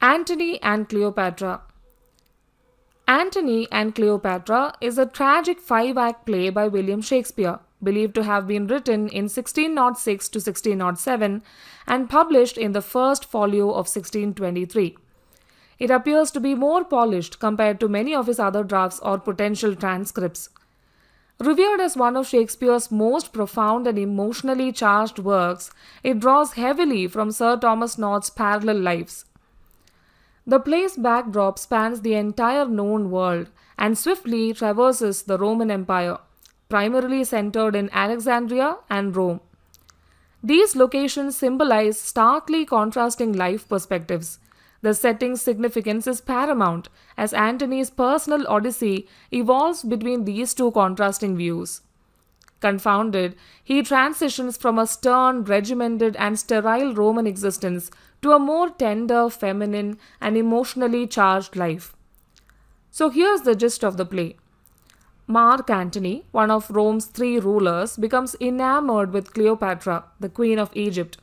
Antony and Cleopatra. Antony and Cleopatra is a tragic five-act play by William Shakespeare, believed to have been written in 1606 to 1607 and published in the first folio of 1623. It appears to be more polished compared to many of his other drafts or potential transcripts. Revered as one of Shakespeare's most profound and emotionally charged works, it draws heavily from Sir Thomas North's parallel lives. The play's backdrop spans the entire known world and swiftly traverses the Roman Empire, primarily centered in Alexandria and Rome. These locations symbolize starkly contrasting life perspectives. The setting's significance is paramount as Antony's personal odyssey evolves between these two contrasting views. Confounded, he transitions from a stern, regimented, and sterile Roman existence to a more tender, feminine, and emotionally charged life. So here's the gist of the play. Mark Antony, one of Rome's three rulers, becomes enamored with Cleopatra, the Queen of Egypt.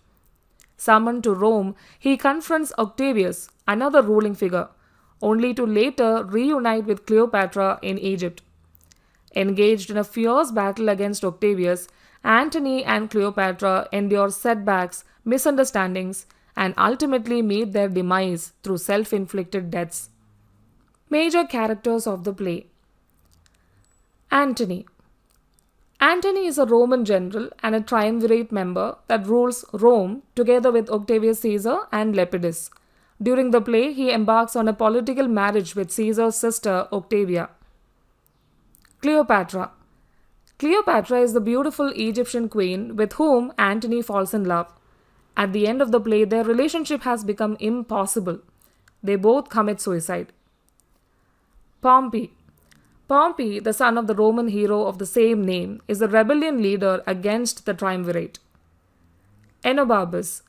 Summoned to Rome, he confronts Octavius, another ruling figure, only to later reunite with Cleopatra in Egypt. Engaged in a fierce battle against Octavius, Antony and Cleopatra endure setbacks, misunderstandings, and ultimately meet their demise through self-inflicted deaths. Major characters of the play. Antony. Antony is a Roman general and a triumvirate member that rules Rome together with Octavius Caesar and Lepidus. During the play, he embarks on a political marriage with Caesar's sister Octavia. Cleopatra. Cleopatra is the beautiful Egyptian queen with whom Antony falls in love. At the end of the play, their relationship has become impossible. They both commit suicide. Pompey. Pompey, the son of the Roman hero of the same name, is the rebellion leader against the triumvirate. Enobarbus.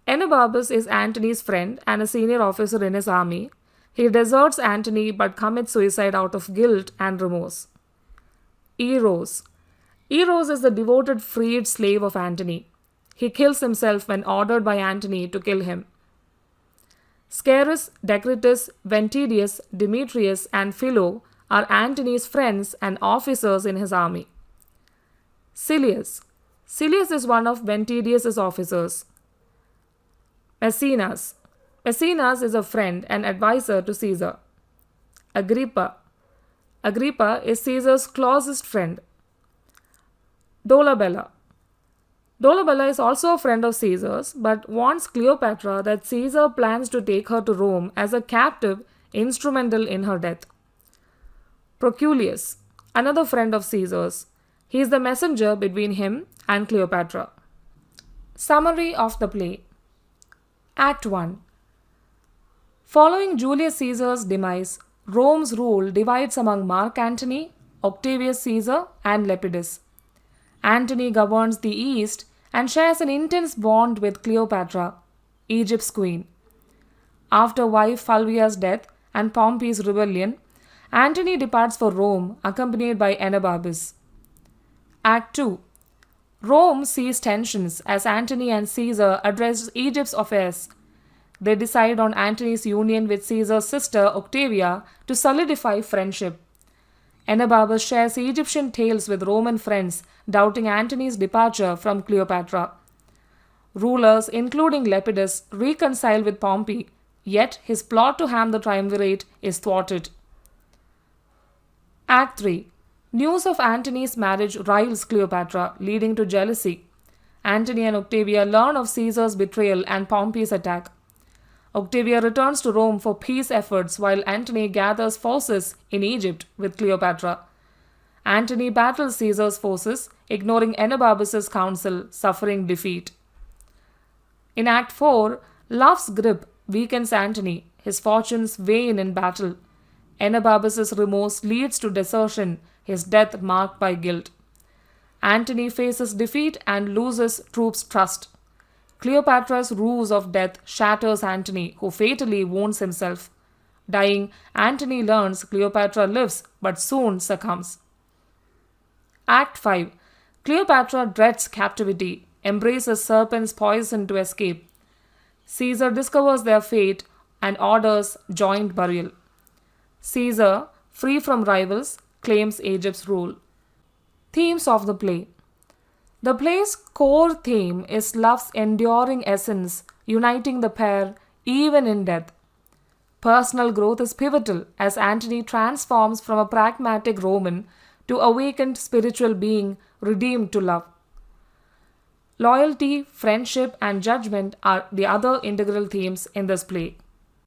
Enobarbus is Antony's friend and a senior officer in his army. He deserts Antony but commits suicide out of guilt and remorse. Eros. Eros is the devoted freed slave of Antony. He kills himself when ordered by Antony to kill him. Scarus, Decritus, Ventidius, Demetrius, and Philo are Antony's friends and officers in his army. Silius. Silius is one of Ventidius's officers. Maecenas. Maecenas is a friend and advisor to Caesar. Agrippa. Agrippa is Caesar's closest friend. Dolabella. Dolabella is also a friend of Caesar's but warns Cleopatra that Caesar plans to take her to Rome as a captive instrumental in her death. Proculius, another friend of Caesar's. He is the messenger between him and Cleopatra. Summary of the play. Act 1. Following Julius Caesar's demise, Rome's rule divides among Mark Antony, Octavius Caesar, and Lepidus. Antony governs the east and shares an intense bond with Cleopatra, Egypt's queen. After wife Fulvia's death and Pompey's rebellion, Antony departs for Rome accompanied by Enobarbus. Act 2. Rome sees tensions as Antony and Caesar address Egypt's affairs. They decide on Antony's union with Caesar's sister Octavia to solidify friendship. Enobarbus shares Egyptian tales with Roman friends, doubting Antony's departure from Cleopatra. Rulers, including Lepidus, reconcile with Pompey, yet his plot to harm the triumvirate is thwarted. Act 3. News of Antony's marriage riles Cleopatra, leading to jealousy. Antony and Octavia learn of Caesar's betrayal and Pompey's attack. Octavia returns to Rome for peace efforts while Antony gathers forces in Egypt with Cleopatra. Antony battles Caesar's forces, ignoring Enobarbus's counsel, suffering defeat. In Act 4, love's grip weakens Antony. His fortunes wane in battle. Enobarbus's remorse leads to desertion, his death marked by guilt. Antony faces defeat and loses troops' trust. Cleopatra's ruse of death shatters Antony, who fatally wounds himself. Dying, Antony learns Cleopatra lives but soon succumbs. Act 5. Cleopatra dreads captivity, embraces serpent's poison to escape. Caesar discovers their fate, and orders joint burial. Caesar, free from rivals, claims Egypt's rule. Themes of the play. The play's core theme is love's enduring essence, uniting the pair even in death. Personal growth is pivotal as Antony transforms from a pragmatic Roman to awakened spiritual being redeemed to love. Loyalty, friendship, and judgment are the other integral themes in this play.